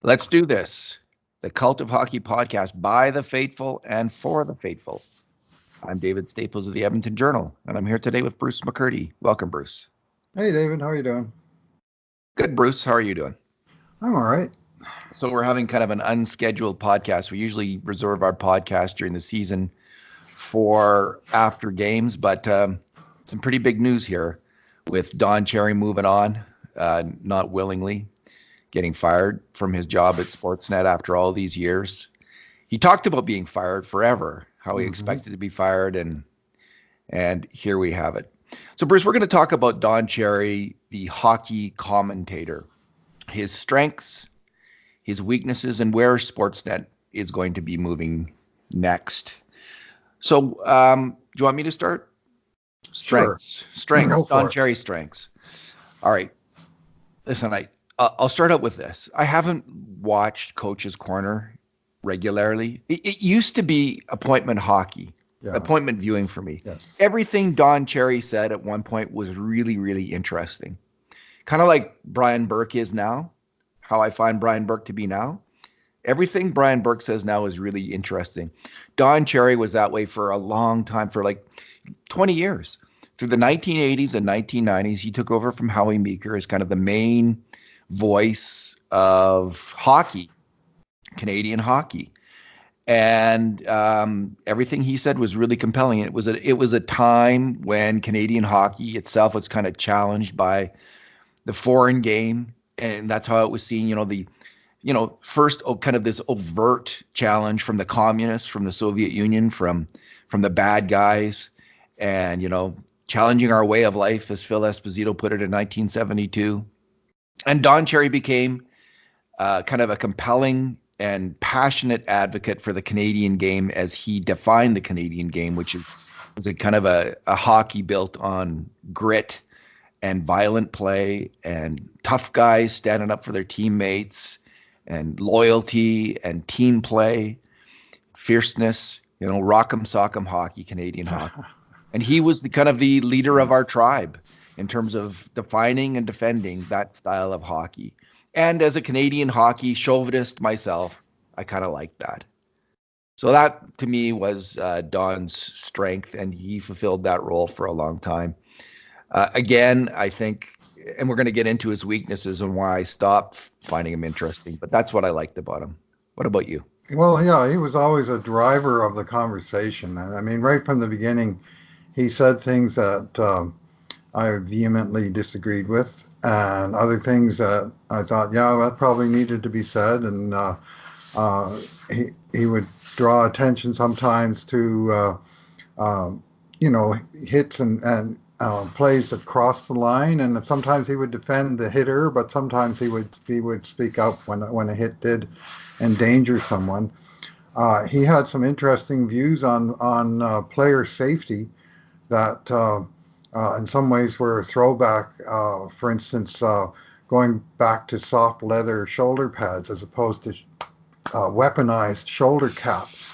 Let's do this. The Cult of Hockey podcast by the faithful and for the faithful. I'm David Staples of the Edmonton Journal, and I'm here today with Bruce McCurdy. Welcome, Bruce. Hey, David, how are you doing? Good, Bruce. How are you doing? I'm all right. So we're having kind of an unscheduled podcast. We usually reserve our podcast during the season for after games, but some pretty big news here with Don Cherry moving on, not willingly, getting fired from his job at Sportsnet after all these years. He talked about being fired forever, how he expected to be fired, and here we have it. So, Bruce, we're going to talk about Don Cherry, the hockey commentator, his strengths, his weaknesses, and where Sportsnet is going to be moving next. So, do you want me to start? Strengths. Sure. Strengths. Don It. Cherry strengths. All right. Listen, I'll start out with this. I haven't watched Coach's Corner regularly. It used to be appointment hockey, appointment viewing for me. Yes. Everything Don Cherry said at one point was really, really interesting. Kind of like Brian Burke is now, how I find Brian Burke to be now. Everything Brian Burke says now is really interesting. Don Cherry was that way for a long time, for like 20 years. Through the 1980s and 1990s, he took over from Howie Meeker as kind of the main voice of hockey, Canadian hockey. And everything he said was really compelling. It was a time when Canadian hockey itself was kind of challenged by the foreign game, and that's how it was seen. First kind of this overt challenge from the communists, from the Soviet Union, from the bad guys, and challenging our way of life, as Phil Esposito put it in 1972. And Don Cherry became kind of a compelling and passionate advocate for the Canadian game as he defined the Canadian game, which was a kind of a hockey built on grit and violent play and tough guys standing up for their teammates and loyalty and team play, fierceness, rock'em sock'em hockey, Canadian hockey. And he was the leader of our tribe in terms of defining and defending that style of hockey. And as a Canadian hockey chauvinist myself, I kind of liked that. So that, to me, was Don's strength, and he fulfilled that role for a long time. Again, I think, and we're going to get into his weaknesses and why I stopped finding him interesting, but that's what I liked about him. What about you? Well, yeah, he was always a driver of the conversation. I mean, right from the beginning, he said things that I vehemently disagreed with, and other things that I thought, yeah, that probably needed to be said. And he would draw attention sometimes to hits and plays that crossed the line, and sometimes he would defend the hitter, but sometimes he would speak up when a hit did endanger someone. He had some interesting views on player safety that in some ways were a throwback. For instance, going back to soft leather shoulder pads as opposed to weaponized shoulder caps,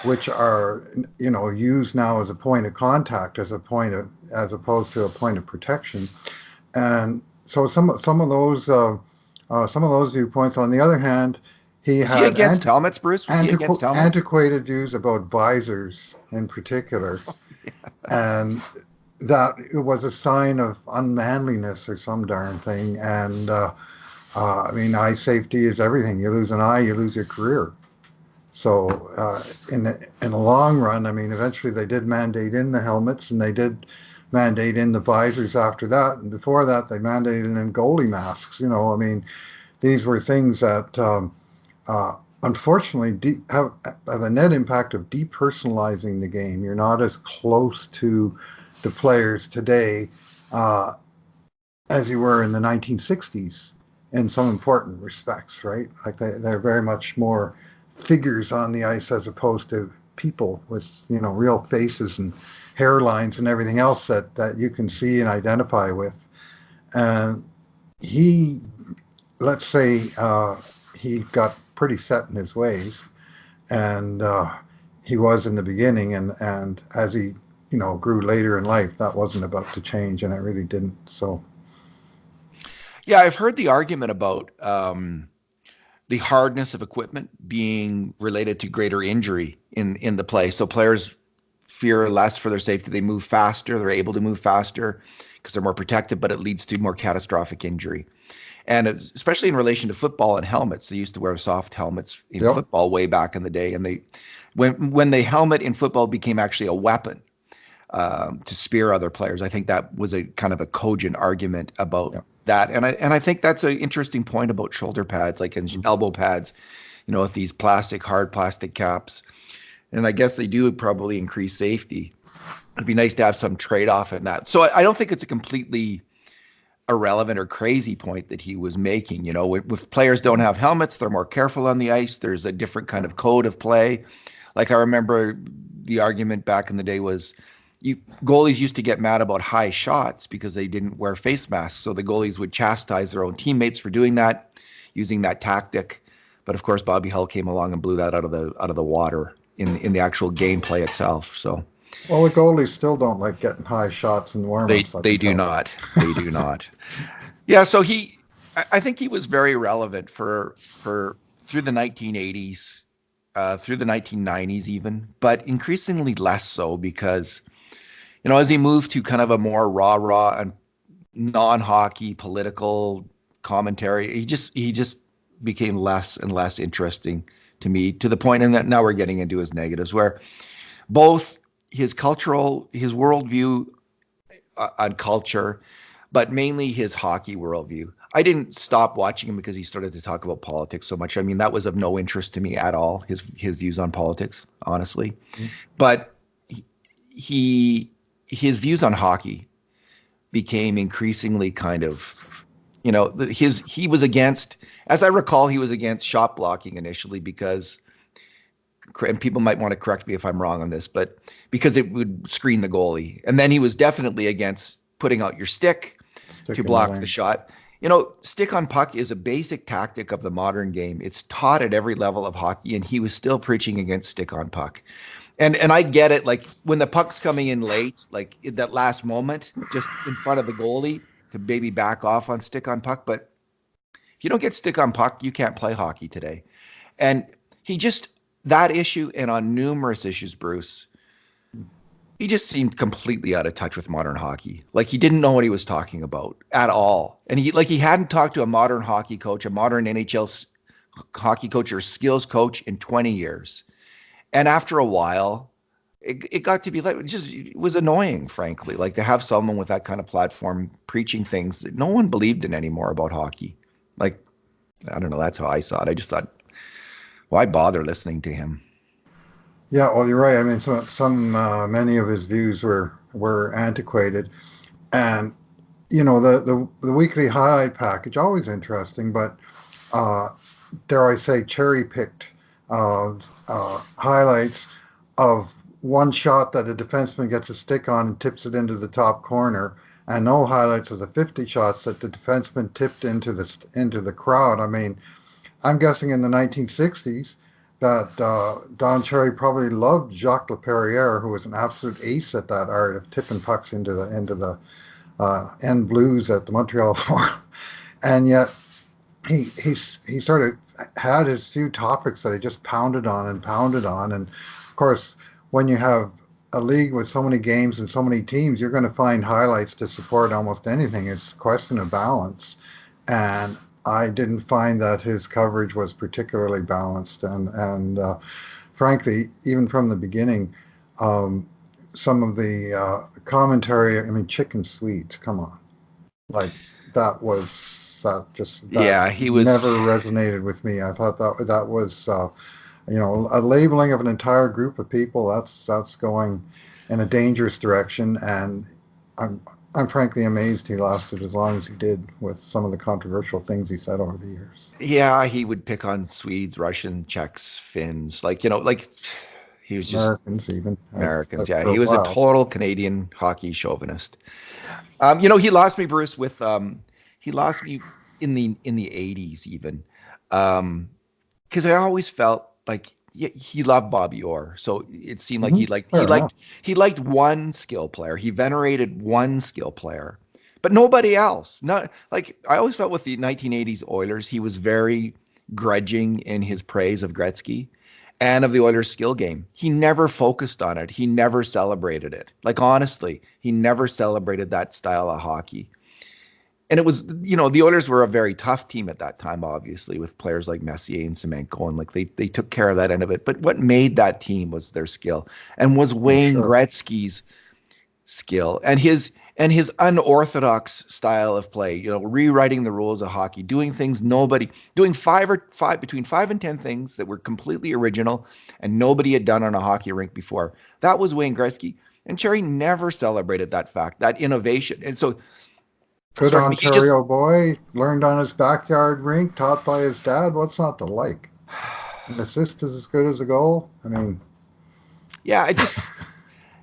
which are used now as a point of contact, as opposed to a point of protection. And so some of those viewpoints. On the other hand, Was he against helmets, Bruce? Was he against helmets? Antiquated views about visors in particular, and that it was a sign of unmanliness or some darn thing. And I mean, eye safety is everything. You lose an eye, you lose your career. So in the long run, I mean, eventually they did mandate in the helmets, and they did mandate in the visors after that. And before that, they mandated in goalie masks. I mean, these were things that unfortunately have a net impact of depersonalizing the game. You're not as close to the players today as you were in the 1960s in some important respects, right? Like they're very much more figures on the ice as opposed to people with real faces and hairlines and everything else that you can see and identify with. And he, let's say, he got pretty set in his ways, and he was in the beginning, and as he grew later in life, that wasn't about to change, and it really didn't. So yeah, I've heard the argument about the hardness of equipment being related to greater injury in the play. So players fear less for their safety. They move faster. They're able to move faster because they're more protected, but it leads to more catastrophic injury. And especially in relation to football and helmets, they used to wear soft helmets in Yep. football way back in the day. And when the helmet in football became actually a weapon to spear other players, I think that was a kind of a cogent argument about Yep. that. And I think that's an interesting point about shoulder pads, like in elbow pads, with these hard plastic caps. And I guess they do probably increase safety. It'd be nice to have some trade-off in that. So I don't think it's a completely irrelevant or crazy point that he was making. If players don't have helmets, they're more careful on the ice. There's a different kind of code of play. Like I remember the argument back in the day was goalies used to get mad about high shots because they didn't wear face masks. So the goalies would chastise their own teammates for doing that, using that tactic. But of course, Bobby Hull came along and blew that out of the water in the actual gameplay itself. So Well, the goalies still don't like getting high shots in warm-ups. they do not. They do not. Yeah. So I think he was very relevant for through the 1980s, through the 1990s even, but increasingly less so because as he moved to kind of a more rah and non-hockey political commentary, he just became less and less interesting to me, to the point, and that now we're getting into his negatives, where both his worldview on culture, but mainly his hockey worldview. I didn't stop watching him because he started to talk about politics so much. I mean, that was of no interest to me at all, his views on politics, honestly. Mm-hmm. But his views on hockey became increasingly kind of, he was against, as I recall, he was against shot blocking initially because, and people might want to correct me if I'm wrong on this, but because it would screen the goalie. And then he was definitely against putting out your stick to block the shot. Stick on puck is a basic tactic of the modern game. It's taught at every level of hockey, and he was still preaching against stick on puck. And I get it, like when the puck's coming in late, like in that last moment, just in front of the goalie to maybe back off on stick on puck. But if you don't get stick on puck, you can't play hockey today. And that issue, and on numerous issues, Bruce, he just seemed completely out of touch with modern hockey. Like he didn't know what he was talking about at all. And he hadn't talked to a modern hockey coach, a modern NHL hockey coach or skills coach in 20 years. And after a while, it got to be like, it was annoying, frankly, like to have someone with that kind of platform preaching things that no one believed in anymore about hockey. Like, I don't know, that's how I saw it. I just thought, why bother listening to him? Yeah, well, you're right. I mean, many of his views were antiquated, and the weekly highlight package, always interesting, but dare I say, cherry picked highlights of one shot that a defenseman gets a stick on and tips it into the top corner, and no highlights of the 50 shots that the defenseman tipped into the crowd. I mean, I'm guessing in the 1960s that Don Cherry probably loved Jacques Laperriere, who was an absolute ace at that art of tipping pucks into the end blues at the Montreal Forum, and yet he sort of had his few topics that he just pounded on, and of course, when you have a league with so many games and so many teams, you're going to find highlights to support almost anything. It's a question of balance, and I didn't find that his coverage was particularly balanced, and frankly, even from the beginning, some of the commentary. I mean, chicken sweets. Come on, like that he was never resonated with me. I thought that was a labeling of an entire group of people. That's going in a dangerous direction, and I'm frankly amazed he lasted as long as he did with some of the controversial things he said over the years. Yeah, he would pick on Swedes, Russian, Czechs, Finns, like he was just Americans. Yeah, he was a total Canadian hockey chauvinist. He lost me, Bruce, with he lost me in the 80s even, because I always felt like he loved Bobby Orr, so it seemed like he liked one skill player. He venerated one skill player, but nobody else. Not like I always felt with the 1980s Oilers, he was very grudging in his praise of Gretzky and of the Oilers' skill game. He never focused on it. He never celebrated it. Like, honestly, he never celebrated that style of hockey. And it was, the Oilers were a very tough team at that time, obviously, with players like Messier and Semenko, and like they took care of that end of it. But what made that team was their skill, and was Oh, Wayne sure. Gretzky's skill and his unorthodox style of play, rewriting the rules of hockey, doing between 5 and 10 things that were completely original and nobody had done on a hockey rink before. That was Wayne Gretzky. And Cherry never celebrated that fact, that innovation. And so it Good struck me, he just, Ontario boy, learned on his backyard rink, taught by his dad. What's not to like? An assist is as good as a goal. I mean, yeah,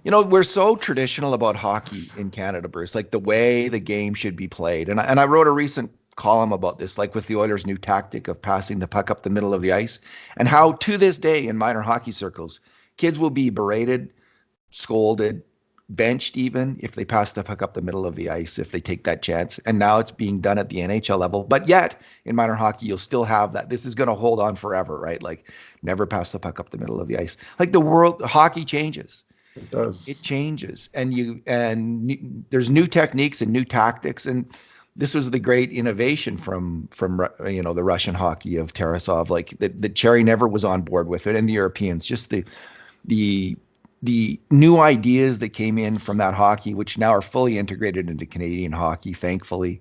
we're so traditional about hockey in Canada, Bruce, like the way the game should be played. And I wrote a recent column about this, like with the Oilers' new tactic of passing the puck up the middle of the ice, and how to this day in minor hockey circles, kids will be berated, scolded, benched even if they pass the puck up the middle of the ice, if they take that chance. And now it's being done at the NHL level. But yet in minor hockey, you'll still have that. This is going to hold on forever, right? Like, never pass the puck up the middle of the ice. Like, hockey changes. it It does. changes, there's new techniques and new tactics, and this was the great innovation from the Russian hockey of Tarasov. Like, the Cherry never was on board with it, and the Europeans, just the the new ideas that came in from that hockey, which now are fully integrated into Canadian hockey, thankfully,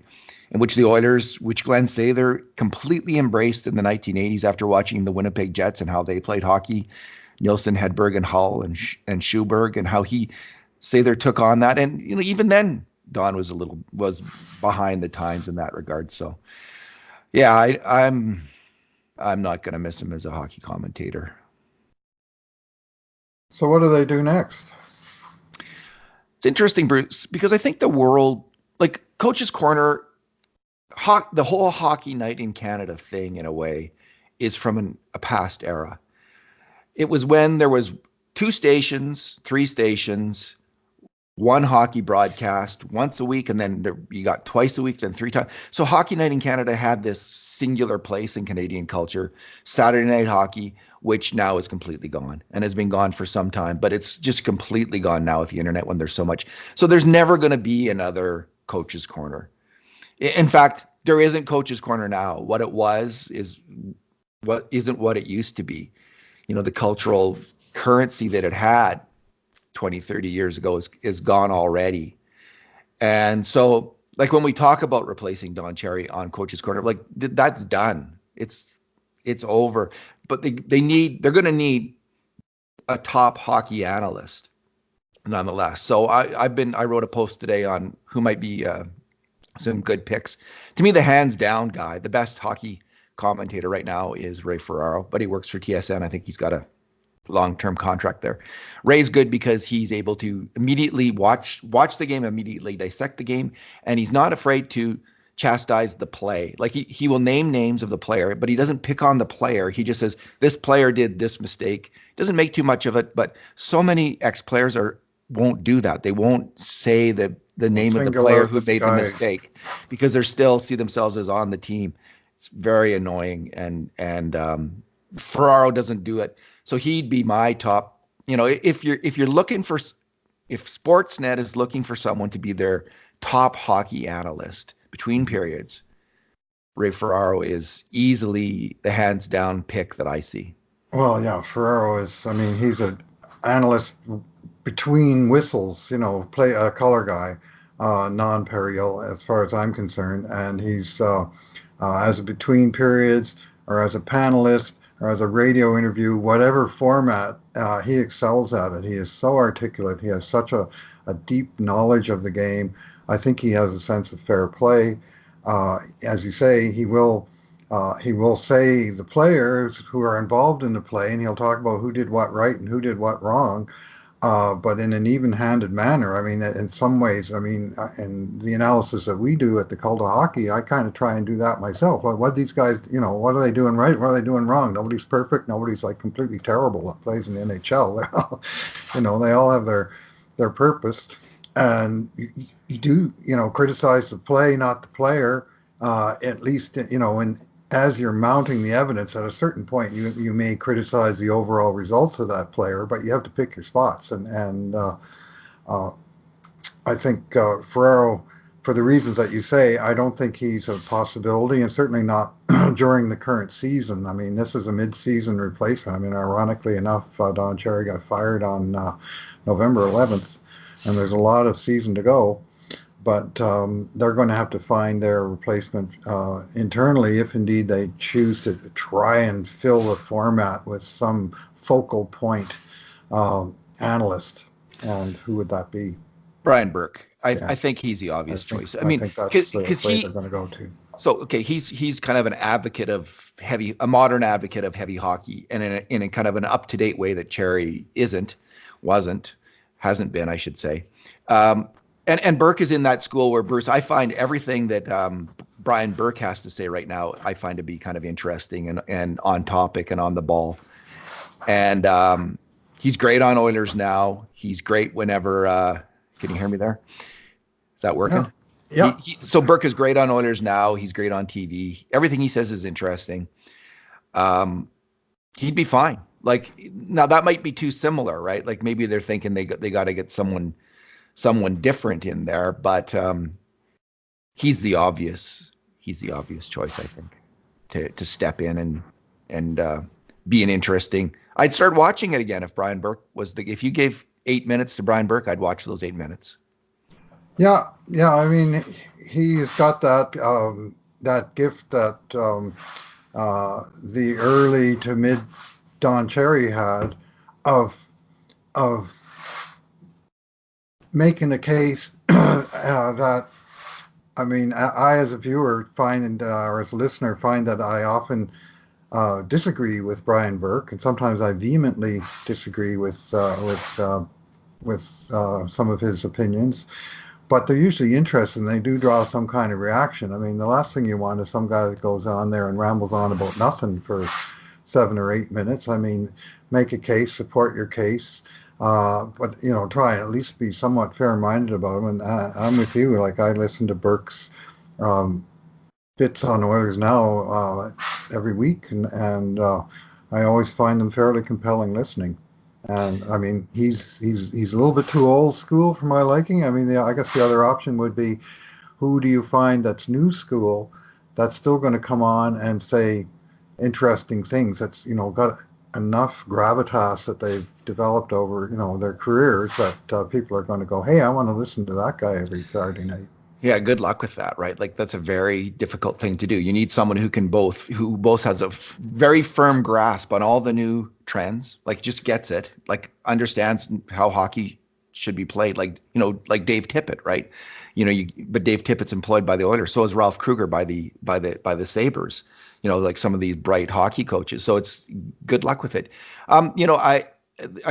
and which the Oilers, which Glenn Sather completely embraced in the 1980s after watching the Winnipeg Jets and how they played hockey. Nielsen, Hedberg, and Hull, and Schuberg, and how Sather took on that. And even then, Don was behind the times in that regard. So yeah, I'm not going to miss him as a hockey commentator. So what do they do next? It's interesting, Bruce, because I think the world, like Coach's Corner, the whole hockey night in Canada thing, in a way, is from a past era. It was when there was 2 stations, 3 stations, one hockey broadcast once a week, and then you got twice a week, then 3 times. So Hockey Night in Canada had this singular place in Canadian culture, Saturday Night Hockey, which now is completely gone and has been gone for some time, but it's just completely gone now with the internet when there's so much. So there's never going to be another Coach's Corner. In fact, there isn't Coach's Corner now. What it was is what isn't what it used to be. The cultural currency that it had 20, 30 years ago is gone already. And so, like, when we talk about replacing Don Cherry on Coach's Corner, like, that's done. It's over. But they're going to need a top hockey analyst nonetheless. So I wrote a post today on who might be some good picks. To me, the hands down guy, the best hockey commentator right now is Ray Ferraro, but he works for TSN. I think he's got a long-term contract there. Ray's good because he's able to immediately watch the game, immediately dissect the game, and he's not afraid to chastise the play. Like, he will name names of the player, but he doesn't pick on the player. He just says, this player did this mistake. Doesn't make too much of it, but so many ex-players won't do that. They won't say the We'll name of the single player out who the made the guy. mistake because they still see themselves as on the team. It's very annoying, and Ferraro doesn't do it. So he'd be my top. If you're looking for, if Sportsnet is looking for someone to be their top hockey analyst between periods, Ray Ferraro is easily the hands down pick that I see. Well, yeah, Ferrero is. I mean, he's an analyst between whistles. Play a color guy, non-perial as far as I'm concerned, and he's as a between periods or as a panelist or as a radio interview, whatever format, he excels at it. He is so articulate. He has such a deep knowledge of the game. I think he has a sense of fair play. As you say, he will say the players who are involved in the play, and he'll talk about who did what right and who did what wrong, but in an even-handed manner. I mean, in some ways, I mean, in the analysis that we do at the Cult of Hockey, I kind of try and do that myself. What these guys, what are they doing right? What are they doing wrong? Nobody's perfect. Nobody's like completely terrible that plays in the NHL. They all have their purpose, and you do, criticize the play, not the player. At least, in as you're mounting the evidence, at a certain point, you may criticize the overall results of that player, but you have to pick your spots. And uh, I think Ferrero, for the reasons that you say, I don't think he's a possibility, and certainly not during the current season. I mean, this is a mid-season replacement. I mean, ironically enough, Don Cherry got fired on November 11th, and there's a lot of season to go. But they're going to have to find their replacement internally if indeed they choose to try and fill the format with some focal point analyst. And who would that be? Brian Burke. Yeah, I think he's the obvious choice. I I mean, think that's the because way they're going to go to. so okay, he's kind of an advocate of a modern advocate of heavy hockey, and in a kind of an up to date way that Cherry wasn't, hasn't been, I should say. Um, and Burke is in that school where Bruce. I find everything that Brian Burke has to say right now, I find to be kind of interesting and on topic and on the ball. And he's great on Oilers now. He's great whenever. Can you hear me there? Is that working? Yeah. Yeah. So Burke is great on Oilers now. He's great on TV. Everything he says is interesting. He'd be fine. Like now, that might be too similar, right? Like maybe they're thinking they got to get someone different in there, but he's the obvious choice, I think, to step in and be an interesting. I'd start watching it again if Brian Burke was if you gave 8 minutes to Brian Burke, I'd watch those 8 minutes. Yeah, yeah. I mean, he's got that gift that the early to mid Don Cherry had of of making a case that I mean, I as a viewer find or as a listener find that I often disagree with Brian Burke, and sometimes I vehemently disagree with some of his opinions. But they're usually interesting. They do draw some kind of reaction. I mean, the last thing you want is some guy that goes on there and rambles on about nothing for 7 or 8 minutes. I mean, make a case, support your case, but try and at least be somewhat fair-minded about them. And I'm with you. Like I listen to Burke's bits on Oilers Now every week, and I always find them fairly compelling listening. And I mean, he's a little bit too old school for my liking. I mean, I guess the other option would be, who do you find that's new school, that's still going to come on and say interesting things, that's got enough gravitas that they've developed over their careers that people are going to go, hey, I want to listen to that guy every Saturday night. Yeah, good luck with that, right? Like that's a very difficult thing to do. You need someone who both has a very firm grasp on all the new trends, like just gets it, like understands how hockey should be played, like like Dave Tippett, right? But Dave Tippett's employed by the Oilers, so is Ralph Kruger by the Sabres. Like some of these bright hockey coaches. So it's good luck with it. A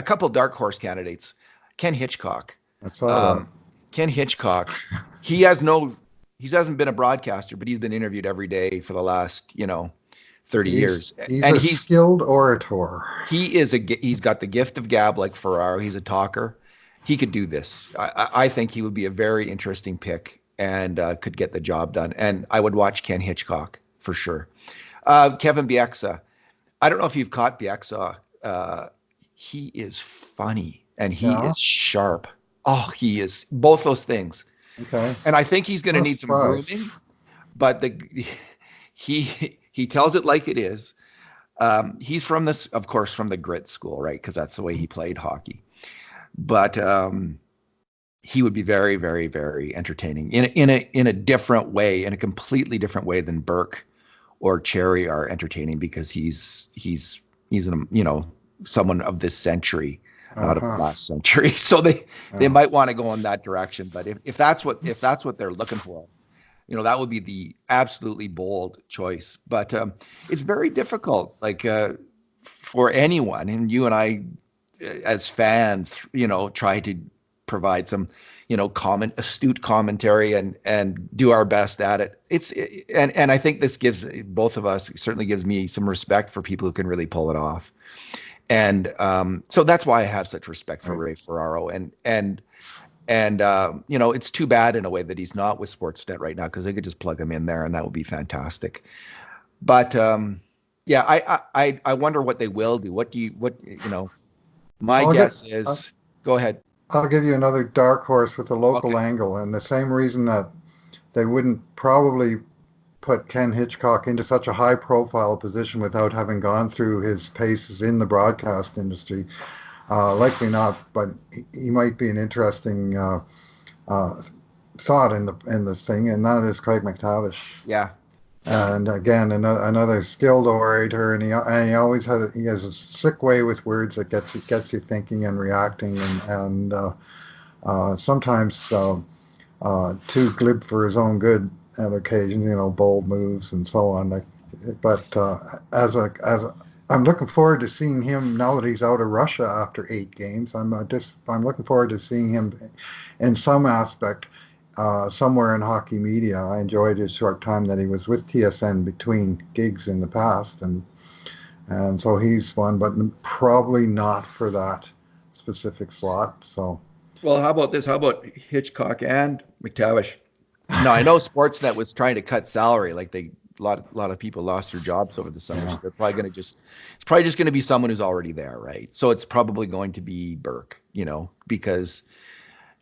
couple dark horse candidates, Ken Hitchcock. I saw that. Ken Hitchcock, he hasn't been a broadcaster, but he's been interviewed every day for the last 30 years. He's a skilled orator. He's got the gift of gab like Ferraro. He's a talker. He could do this. I think he would be a very interesting pick and could get the job done. And I would watch Ken Hitchcock for sure. Kevin Bieksa. I don't know if you've caught Bieksa. He is funny and he is sharp. Oh, he is both those things. Okay. And I think he's going to need some grooming, but he tells it like it is. He's from this, of course, from the grit school, right? Because that's the way he played hockey. But he would be very, very, very entertaining in a different way, in a completely different way than Burke or Cherry are entertaining, because he's someone of this century. Not of the last century, so they might want to go in that direction. But if that's what they're looking for, that would be the absolutely bold choice. But it's very difficult, like for anyone, and you and I, as fans, try to provide some, astute commentary and do our best at it. And I think this gives both of us, certainly gives me some respect for people who can really pull it off. And so that's why I have such respect for Ray Ferraro. And it's too bad in a way that he's not with Sportsnet right now, because they could just plug him in there and that would be fantastic. But yeah, I wonder what they will do. My I'll get, guess uh, is, go ahead. I'll give you another dark horse with a local Okay. angle, and the same reason that they wouldn't probably put Ken Hitchcock into such a high profile position without having gone through his paces in the broadcast industry. Likely not, but he might be an interesting uh, thought in this thing, and that is Craig McTavish. Yeah. Yeah. And again, another skilled orator, and he always has a sick way with words that gets you thinking and reacting, and sometimes too glib for his own good at occasions, bold moves and so on. But I'm looking forward to seeing him now that he's out of Russia after 8 games. I'm looking forward to seeing him in some aspect somewhere in hockey media. I enjoyed his short time that he was with TSN between gigs in the past, and so he's fun, but probably not for that specific slot. So. Well, how about this? How about Hitchcock and McTavish? Now, I know Sportsnet was trying to cut salary, like a lot of people lost their jobs over the summer, so Yeah. they're probably going to it's probably just going to be someone who's already there, right? So it's probably going to be Burke, because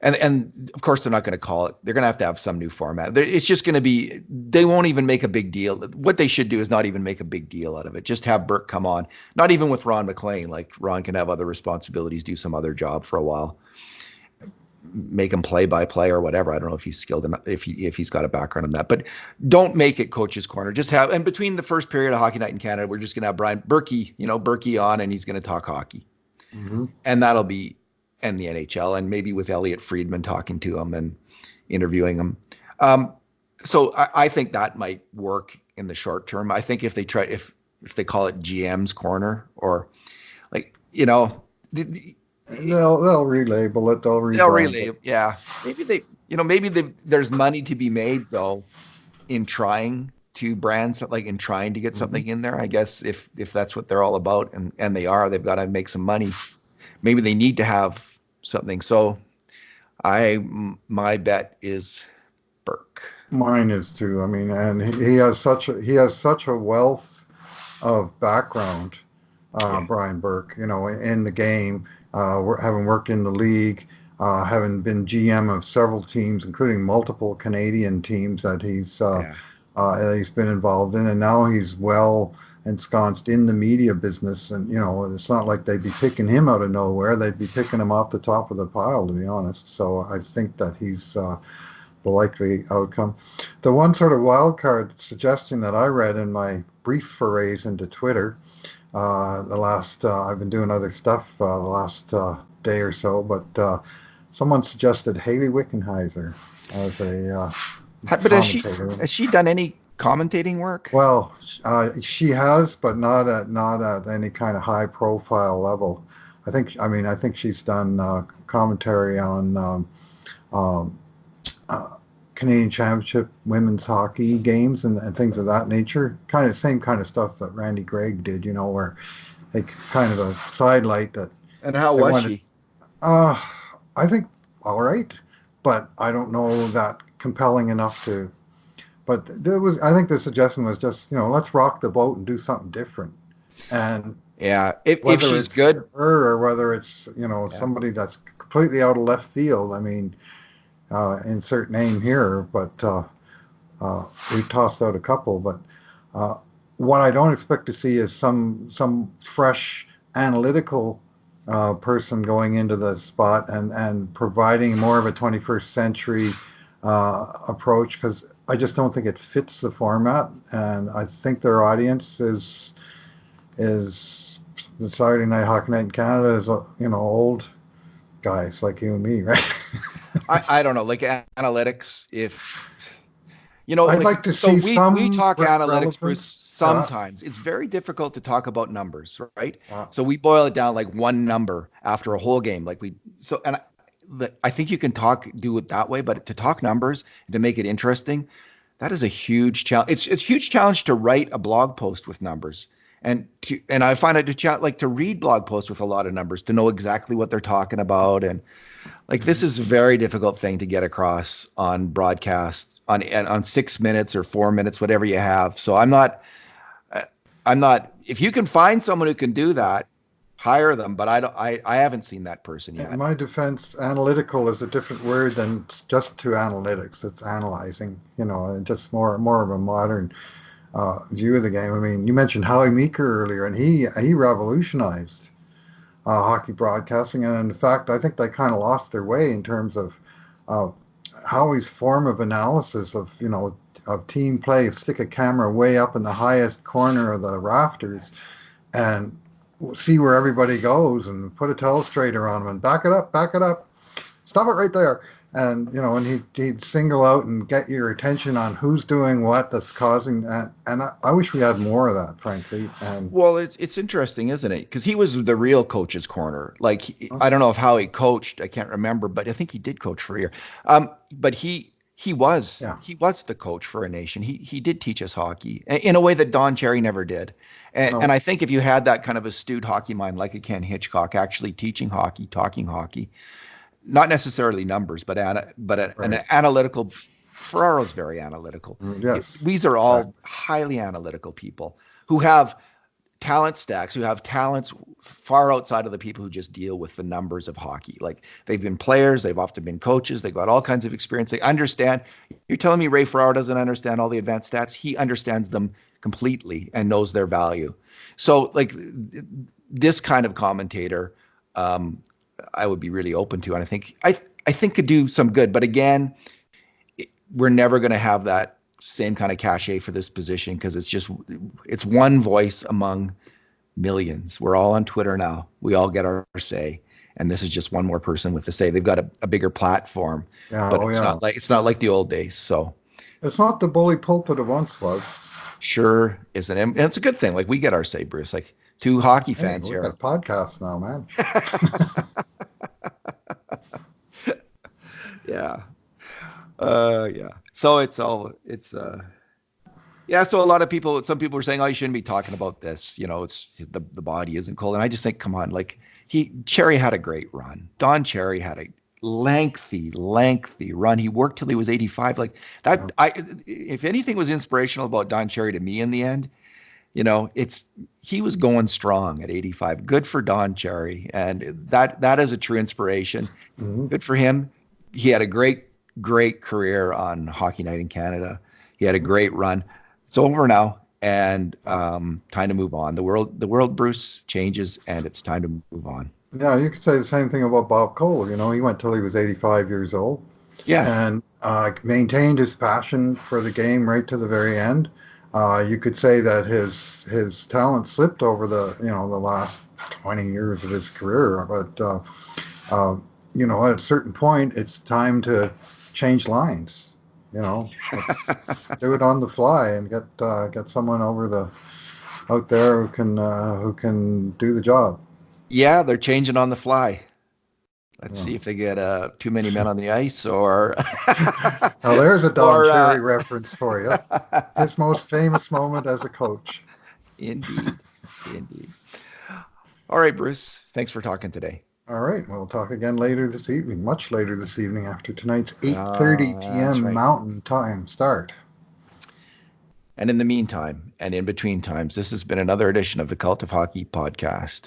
and of course they're not going to call it. They're going to have some new format. It's just going to be. They won't even make a big deal. What they should do is not even make a big deal out of it. Just have Burke come on. Not even with Ron McLean. Like Ron can have other responsibilities, do some other job for a while, make him play by play or whatever. I don't know if he's skilled enough, if he's got a background in that, but don't make it coach's corner. Just have, and between the first period of Hockey Night in Canada, we're just going to have Brian Berkey on, and he's going to talk hockey, Hmm. and that'll be, and the NHL, and maybe with Elliot Friedman talking to him and interviewing him. So I think that might work in the short term. I think if they call it GM's corner, or like, They'll relabel it. They'll they'll rebrand really, it. yeah. There's money to be made though in trying to brand, like in trying to get Hmm. something in there. I guess if that's what they're all about, and they've got to make some money. Maybe they need to have something. So my bet is Burke. Mine is too. I mean, and he has such a wealth of background, Yeah, Brian Burke. In the game, having worked in the league, having been GM of several teams, including multiple Canadian teams yeah. that he's been involved in, and now he's well ensconced in the media business. And it's not like they'd be picking him out of nowhere; they'd be picking him off the top of the pile, to be honest. So I think that he's the likely outcome. The one sort of wild card suggestion that I read in my brief forays into Twitter, the last I've been doing other stuff the last day or so, but someone suggested Haley Wickenheiser as a But commentator. has she done any commentating work? Well, she has, but not at any kind of high profile level. I think she's done commentary on um, uh, Canadian Championship women's hockey games and things of that nature. Kind of same kind of stuff that Randy Gregg did, where they kind of a sidelight that And how they was wanted. she? Uh, I think all right, but I don't know that compelling enough to. But I think the suggestion was just, let's rock the boat and do something different. And Yeah, if whether she's it's good, her or whether it's, yeah. somebody that's completely out of left field, I mean, insert name here, but we tossed out a couple. But uh, what I don't expect to see is some fresh analytical person going into the spot and providing more of a 21st century approach, because I just don't think it fits the format, and I think their audience is the Saturday Night Hockey Night in Canada is old guys like you and me, right? I don't know, like analytics. If I'd like, like to so see we some talk analytics, Bruce. relevance. Yeah, Sometimes it's very difficult to talk about numbers, right? yeah. So we boil it down like one number after a whole game, like we. So and I think you can do it that way, but to talk numbers and to make it interesting, that is a huge challenge. It's a huge challenge to write a blog post with numbers, and I find it to chat like to read blog posts with a lot of numbers to know exactly what they're talking about. And like this Mhm. is a very difficult thing to get across on broadcast on 6 minutes or 4 minutes, whatever you have. So I'm not. I'm not. If you can find someone who can do that, hire them. But I don't. I haven't seen that person In yet. my defense, analytical is a different word than just to analytics. It's analyzing, and just more of a modern view of the game. I mean, you mentioned Howie Meeker earlier, and he revolutionized hockey broadcasting. And in fact, I think they kind of lost their way in terms of uh, Howie's form of analysis of team play. Stick a camera way up in the highest corner of the rafters and see where everybody goes, and put a telestrator on them and back it up, stop it right there. And and he'd single out and get your attention on who's doing what that's causing that. And I wish we had more of that, frankly. And Well, it's interesting, isn't it? Because he was the real coach's corner. Like I don't know if how he coached, I can't remember, but I think he did coach for a year. But yeah, he was the coach for a nation. He did teach us hockey in a way that Don Cherry never did. And no, I think if you had that kind of astute hockey mind like a Ken Hitchcock, actually teaching hockey, talking hockey, not necessarily numbers, but an right, analytical. Ferraro's very analytical. yes, These are exactly. all highly analytical people who have talent stacks, who have talents far outside of the people who just deal with the numbers of hockey. Like they've been players, they've often been coaches, they've got all kinds of experience. They understand. You're telling me Ray Ferraro doesn't understand all the advanced stats? He understands them completely and knows their value. So, like this kind of commentator, um, I would be really open to, and I think could do some good. But again, we're never going to have that same kind of cachet for this position because it's one voice among millions. We're all on Twitter now. We all get our say, and this is just one more person with the say. They've got a bigger platform, Yeah, but oh yeah. it's not like the old days. So It's not the bully pulpit it once was. sure isn't, and it's a good thing. Like we get our say, Bruce. Like two hockey Hey, fans we've got a here. podcast now, man. Yeah. Yeah. So yeah, so a lot of people, some people were saying, "Oh, you shouldn't be talking about this. It's the body isn't cold." And I just think, come on, like Cherry had a great run. Don Cherry had a lengthy run. He worked till he was 85. Like Yeah. that, if anything was inspirational about Don Cherry to me in the end, it's he was going strong at 85. Good for Don Cherry, and that is a true inspiration. Mhm. Good for him. He had a great career on Hockey Night in Canada. He had a great run. It's over now, and time to move on. The world, Bruce, changes, and it's time to move on. Yeah, you could say the same thing about Bob Cole. He went till he was 85 years old Yes. and maintained his passion for the game right to the very end. You could say that his talent slipped over the last 20 years of his career, but uh, at a certain point, it's time to change lines. Let's do it on the fly and get someone out there who can do the job. Yeah, they're changing on the fly. Let's Yeah. see if they get too many men on the ice or Now there's a Don or Cherry reference for you. His most famous moment as a coach. indeed, indeed. All right, Bruce. Thanks for talking today. All right, we'll talk again later this evening, much later this evening after tonight's 8:30 That's p.m. right. Mountain Time start. And in the meantime, and in between times, this has been another edition of the Cult of Hockey podcast.